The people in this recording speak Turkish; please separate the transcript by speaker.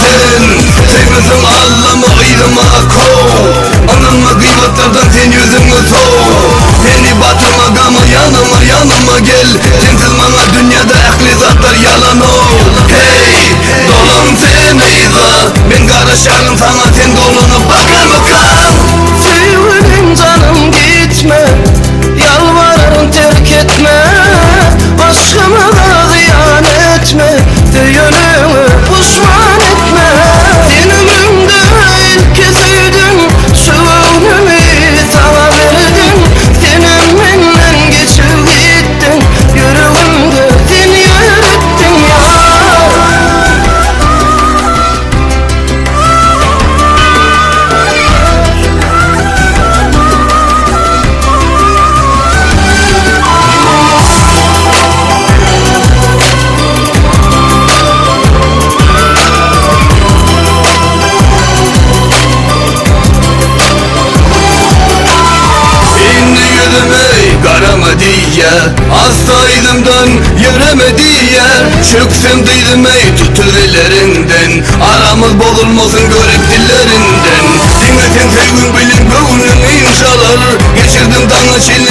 Speaker 1: sen. Sevmesin Allah'ımı ayrıma kov. Anılma kıymetlerden sen yüzümü soğ. Beni batırma gama yanıma gel. Sensiz bana dünyada ehli zatlar yalan ol. Hey dolan sen eyza. Ben karışarım sana sen dolunup bakar bakan.
Speaker 2: Sevgilim canım gitme, yalvarırım terk etme. Aşkıma da ziyan etme, düğünümü pişman etme. Sen ömrümde ilk kez sevdim, şu ömrümü sana verdim. Senin benden geçip gittin, yüreğimde sen yer ettin ya.
Speaker 1: Karama diye hastaydım yürüme diye. Çöksem dedim ey tutur ellerinden. Aramız bozulmasın görüp dillerinden. Dinletin sevgin bilin gönlün inşallah. Geçirdim dana çile